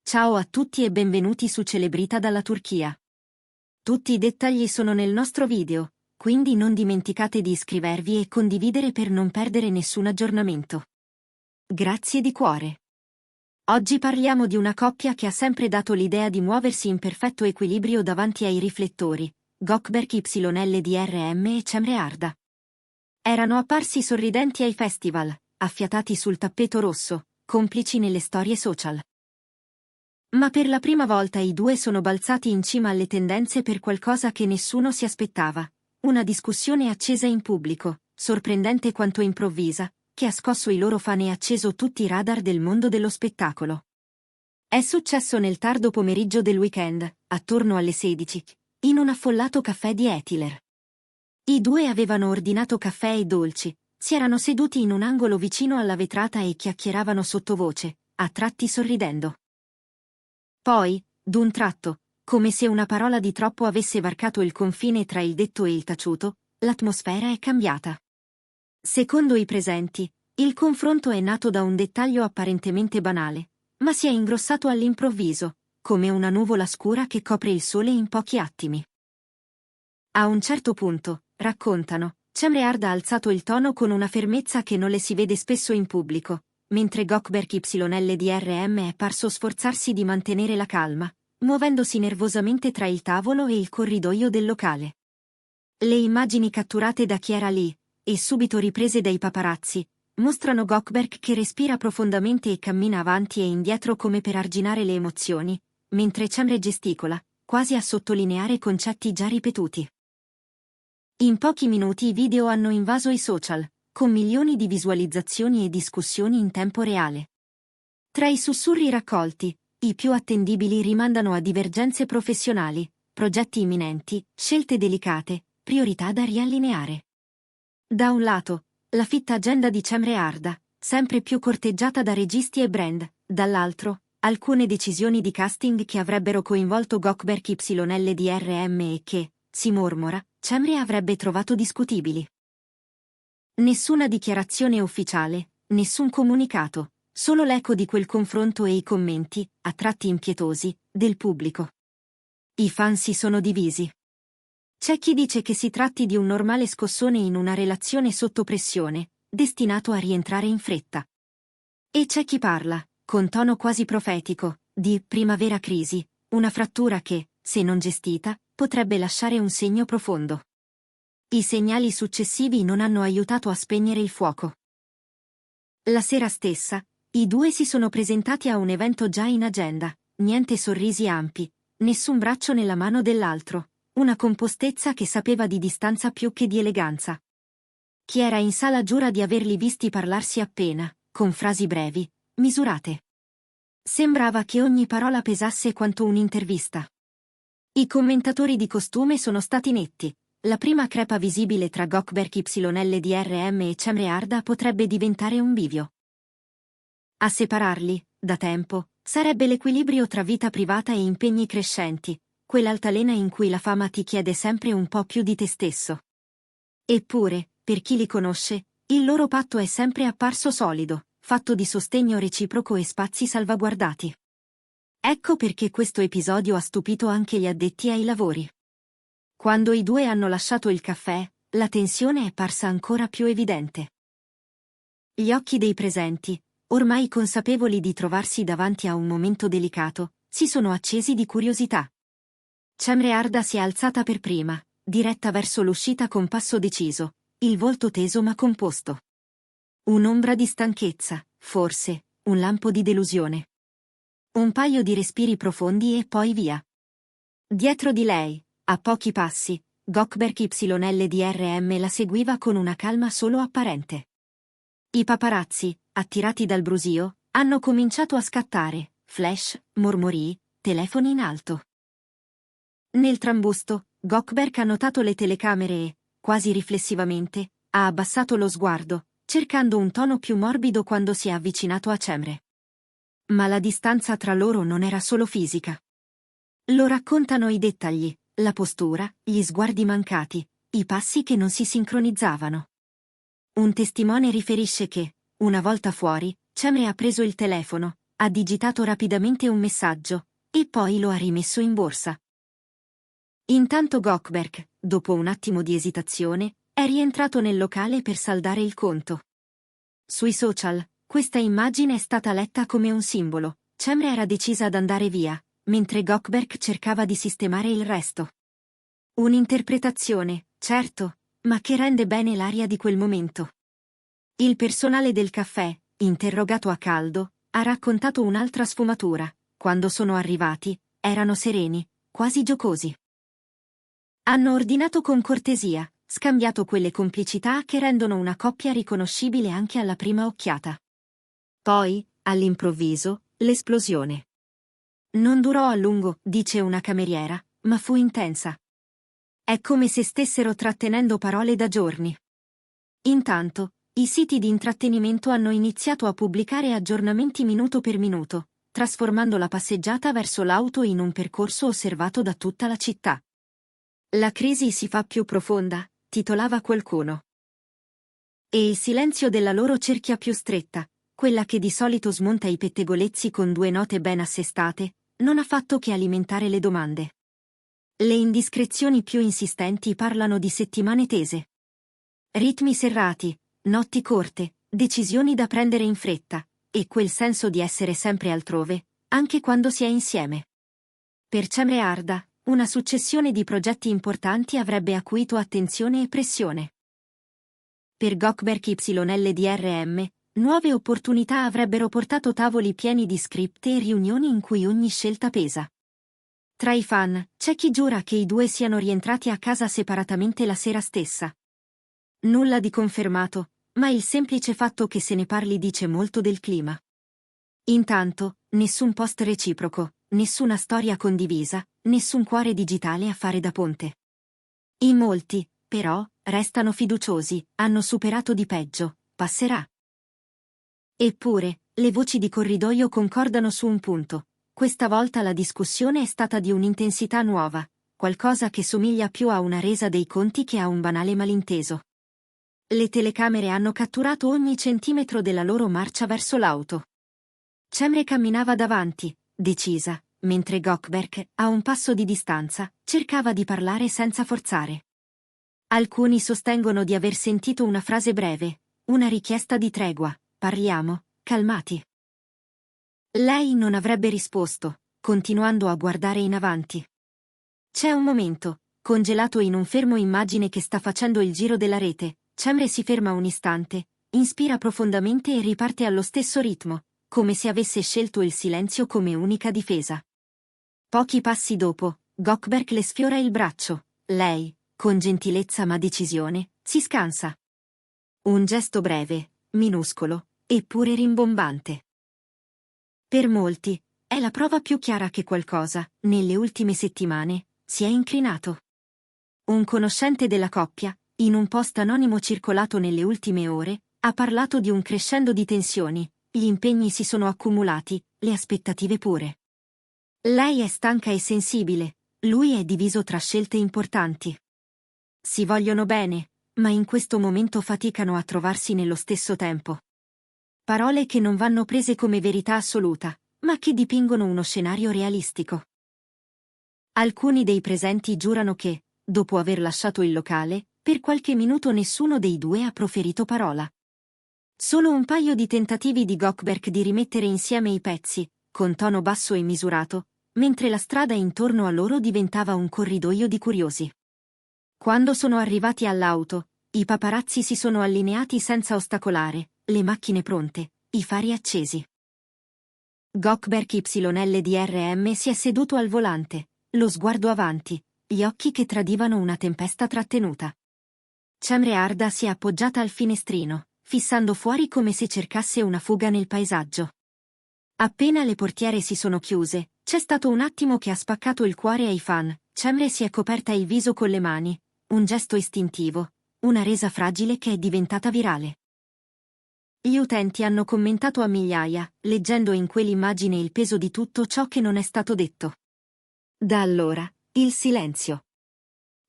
Ciao a tutti e benvenuti su Celebrita dalla Turchia. Tutti i dettagli sono nel nostro video, quindi non dimenticate di iscrivervi e condividere per non perdere nessun aggiornamento. Grazie di cuore. Oggi parliamo di una coppia che ha sempre dato l'idea di muoversi in perfetto equilibrio davanti ai riflettori, Gökberk YLDRM e Cemre Arda. Erano apparsi sorridenti ai festival, affiatati sul tappeto rosso, complici nelle storie social. Ma per la prima volta i due sono balzati in cima alle tendenze per qualcosa che nessuno si aspettava. Una discussione accesa in pubblico, sorprendente quanto improvvisa, che ha scosso i loro fan e acceso tutti i radar del mondo dello spettacolo. È successo nel tardo pomeriggio del weekend, attorno alle 16, in un affollato caffè di Etiler. I due avevano ordinato caffè e dolci, si erano seduti in un angolo vicino alla vetrata e chiacchieravano sottovoce, a tratti sorridendo. Poi, d'un tratto, come se una parola di troppo avesse varcato il confine tra il detto e il taciuto, l'atmosfera è cambiata. Secondo i presenti, il confronto è nato da un dettaglio apparentemente banale, ma si è ingrossato all'improvviso, come una nuvola scura che copre il sole in pochi attimi. A un certo punto, raccontano, Cemre Arda ha alzato il tono con una fermezza che non le si vede spesso in pubblico, mentre Gökberk YLDRM è parso sforzarsi di mantenere la calma, muovendosi nervosamente tra il tavolo e il corridoio del locale. Le immagini catturate da chi era lì, e subito riprese dai paparazzi, mostrano Gökberk che respira profondamente e cammina avanti e indietro come per arginare le emozioni, mentre Cemre gesticola, quasi a sottolineare concetti già ripetuti. In pochi minuti i video hanno invaso i social, con milioni di visualizzazioni e discussioni in tempo reale. Tra i sussurri raccolti, i più attendibili rimandano a divergenze professionali, progetti imminenti, scelte delicate, priorità da riallineare. Da un lato, la fitta agenda di Cemre Arda, sempre più corteggiata da registi e brand, dall'altro, alcune decisioni di casting che avrebbero coinvolto Gökberk YLDRM e che, si mormora, Cemre avrebbe trovato discutibili. Nessuna dichiarazione ufficiale, nessun comunicato, solo l'eco di quel confronto e i commenti, a tratti impietosi, del pubblico. I fan si sono divisi. C'è chi dice che si tratti di un normale scossone in una relazione sotto pressione, destinato a rientrare in fretta. E c'è chi parla, con tono quasi profetico, di primavera crisi, una frattura che, se non gestita, potrebbe lasciare un segno profondo. I segnali successivi non hanno aiutato a spegnere il fuoco. La sera stessa, i due si sono presentati a un evento già in agenda, niente sorrisi ampi, nessun braccio nella mano dell'altro, una compostezza che sapeva di distanza più che di eleganza. Chi era in sala giura di averli visti parlarsi appena, con frasi brevi, misurate. Sembrava che ogni parola pesasse quanto un'intervista. I commentatori di costume sono stati netti. La prima crepa visibile tra Gökberk YLDRM e Cemre Arda potrebbe diventare un bivio. A separarli, da tempo, sarebbe l'equilibrio tra vita privata e impegni crescenti, quell'altalena in cui la fama ti chiede sempre un po' più di te stesso. Eppure, per chi li conosce, il loro patto è sempre apparso solido, fatto di sostegno reciproco e spazi salvaguardati. Ecco perché questo episodio ha stupito anche gli addetti ai lavori. Quando i due hanno lasciato il caffè, la tensione è parsa ancora più evidente. Gli occhi dei presenti, ormai consapevoli di trovarsi davanti a un momento delicato, si sono accesi di curiosità. Cemre Arda si è alzata per prima, diretta verso l'uscita con passo deciso, il volto teso ma composto. Un'ombra di stanchezza, forse, un lampo di delusione. Un paio di respiri profondi e poi via. Dietro di lei, a pochi passi, Gökberk YLDRM la seguiva con una calma solo apparente. I paparazzi, attirati dal brusio, hanno cominciato a scattare, flash, mormorii, telefoni in alto. Nel trambusto, Gökberk ha notato le telecamere e, quasi riflessivamente, ha abbassato lo sguardo, cercando un tono più morbido quando si è avvicinato a Cemre. Ma la distanza tra loro non era solo fisica. Lo raccontano i dettagli. La postura, gli sguardi mancati, i passi che non si sincronizzavano. Un testimone riferisce che, una volta fuori, Cemre ha preso il telefono, ha digitato rapidamente un messaggio, e poi lo ha rimesso in borsa. Intanto Gökberk, dopo un attimo di esitazione, è rientrato nel locale per saldare il conto. Sui social, questa immagine è stata letta come un simbolo. Cemre era decisa ad andare via, mentre Gökberk cercava di sistemare il resto. Un'interpretazione, certo, ma che rende bene l'aria di quel momento. Il personale del caffè, interrogato a caldo, ha raccontato un'altra sfumatura. Quando sono arrivati, erano sereni, quasi giocosi. Hanno ordinato con cortesia, scambiato quelle complicità che rendono una coppia riconoscibile anche alla prima occhiata. Poi, all'improvviso, l'esplosione. Non durò a lungo, dice una cameriera, ma fu intensa. È come se stessero trattenendo parole da giorni. Intanto, i siti di intrattenimento hanno iniziato a pubblicare aggiornamenti minuto per minuto, trasformando la passeggiata verso l'auto in un percorso osservato da tutta la città. La crisi si fa più profonda, titolava qualcuno. E il silenzio della loro cerchia più stretta, quella che di solito smonta i pettegolezzi con due note ben assestate, non ha fatto che alimentare le domande. Le indiscrezioni più insistenti parlano di settimane tese. Ritmi serrati, notti corte, decisioni da prendere in fretta, e quel senso di essere sempre altrove, anche quando si è insieme. Per Cemre Arda, una successione di progetti importanti avrebbe acuito attenzione e pressione. Per Gökberk YLDRM, nuove opportunità avrebbero portato tavoli pieni di script e riunioni in cui ogni scelta pesa. Tra i fan, c'è chi giura che i due siano rientrati a casa separatamente la sera stessa. Nulla di confermato, ma il semplice fatto che se ne parli dice molto del clima. Intanto, nessun post reciproco, nessuna storia condivisa, nessun cuore digitale a fare da ponte. In molti, però, restano fiduciosi, hanno superato di peggio, passerà. Eppure, le voci di corridoio concordano su un punto. Questa volta la discussione è stata di un'intensità nuova, qualcosa che somiglia più a una resa dei conti che a un banale malinteso. Le telecamere hanno catturato ogni centimetro della loro marcia verso l'auto. Cemre camminava davanti, decisa, mentre Gökberk, a un passo di distanza, cercava di parlare senza forzare. Alcuni sostengono di aver sentito una frase breve, una richiesta di tregua, parliamo, calmati. Lei non avrebbe risposto, continuando a guardare in avanti. C'è un momento, congelato in un fermo immagine che sta facendo il giro della rete. Cemre si ferma un istante, inspira profondamente e riparte allo stesso ritmo, come se avesse scelto il silenzio come unica difesa. Pochi passi dopo, Gökberk le sfiora il braccio. Lei, con gentilezza ma decisione, si scansa. Un gesto breve, minuscolo, eppure rimbombante. Per molti, è la prova più chiara che qualcosa, nelle ultime settimane, si è incrinato. Un conoscente della coppia, in un post anonimo circolato nelle ultime ore, ha parlato di un crescendo di tensioni, gli impegni si sono accumulati, le aspettative pure. Lei è stanca e sensibile, lui è diviso tra scelte importanti. Si vogliono bene, ma in questo momento faticano a trovarsi nello stesso tempo. Parole che non vanno prese come verità assoluta, ma che dipingono uno scenario realistico. Alcuni dei presenti giurano che, dopo aver lasciato il locale, per qualche minuto nessuno dei due ha proferito parola. Solo un paio di tentativi di Gökberk di rimettere insieme i pezzi, con tono basso e misurato, mentre la strada intorno a loro diventava un corridoio di curiosi. Quando sono arrivati all'auto, i paparazzi si sono allineati senza ostacolare, le macchine pronte, i fari accesi. Gökberk YLDRM si è seduto al volante, lo sguardo avanti, gli occhi che tradivano una tempesta trattenuta. Cemre Arda si è appoggiata al finestrino, fissando fuori come se cercasse una fuga nel paesaggio. Appena le portiere si sono chiuse, c'è stato un attimo che ha spaccato il cuore ai fan. Cemre si è coperta il viso con le mani, un gesto istintivo, una resa fragile che è diventata virale. Gli utenti hanno commentato a migliaia, leggendo in quell'immagine il peso di tutto ciò che non è stato detto. Da allora, il silenzio.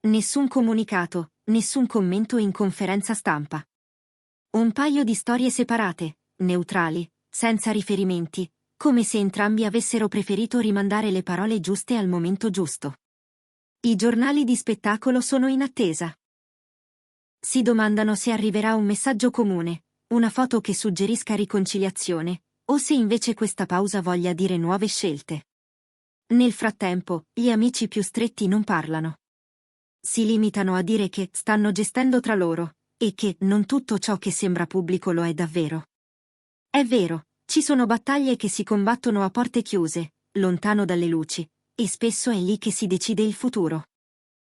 Nessun comunicato, nessun commento in conferenza stampa. Un paio di storie separate, neutrali, senza riferimenti, come se entrambi avessero preferito rimandare le parole giuste al momento giusto. I giornali di spettacolo sono in attesa. Si domandano se arriverà un messaggio comune, una foto che suggerisca riconciliazione, o se invece questa pausa voglia dire nuove scelte. Nel frattempo, gli amici più stretti non parlano. Si limitano a dire che stanno gestendo tra loro, e che non tutto ciò che sembra pubblico lo è davvero. È vero, ci sono battaglie che si combattono a porte chiuse, lontano dalle luci, e spesso è lì che si decide il futuro.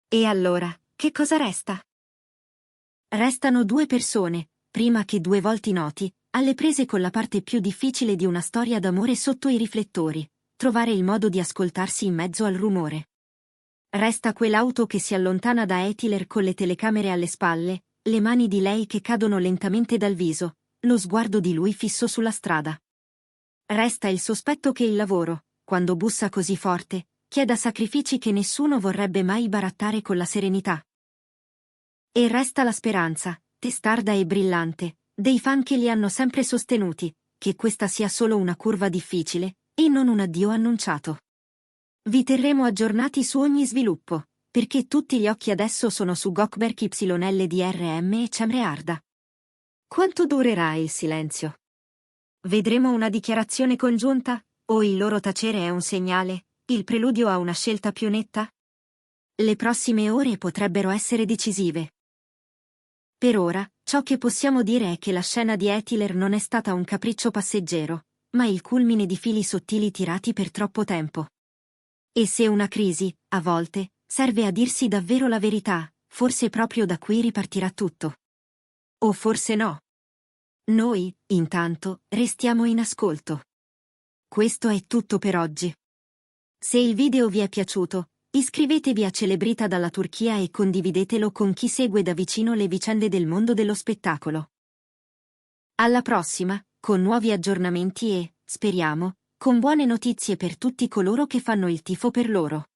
E allora, che cosa resta? Restano due persone, prima che due volti noti, alle prese con la parte più difficile di una storia d'amore sotto i riflettori, trovare il modo di ascoltarsi in mezzo al rumore. Resta quell'auto che si allontana da Etiler con le telecamere alle spalle, le mani di lei che cadono lentamente dal viso, lo sguardo di lui fisso sulla strada. Resta il sospetto che il lavoro, quando bussa così forte, chieda sacrifici che nessuno vorrebbe mai barattare con la serenità. E resta la speranza, testarda e brillante, dei fan che li hanno sempre sostenuti, che questa sia solo una curva difficile, e non un addio annunciato. Vi terremo aggiornati su ogni sviluppo, perché tutti gli occhi adesso sono su Gökberk YLDRM e Cemre Arda. Quanto durerà il silenzio? Vedremo una dichiarazione congiunta, o il loro tacere è un segnale, il preludio a una scelta più netta? Le prossime ore potrebbero essere decisive. Per ora, ciò che possiamo dire è che la scena di Etiler non è stata un capriccio passeggero, ma il culmine di fili sottili tirati per troppo tempo. E se una crisi, a volte, serve a dirsi davvero la verità, forse proprio da qui ripartirà tutto. O forse no. Noi, intanto, restiamo in ascolto. Questo è tutto per oggi. Se il video vi è piaciuto, iscrivetevi a Celebrita dalla Turchia e condividetelo con chi segue da vicino le vicende del mondo dello spettacolo. Alla prossima, con nuovi aggiornamenti e, speriamo, con buone notizie per tutti coloro che fanno il tifo per loro.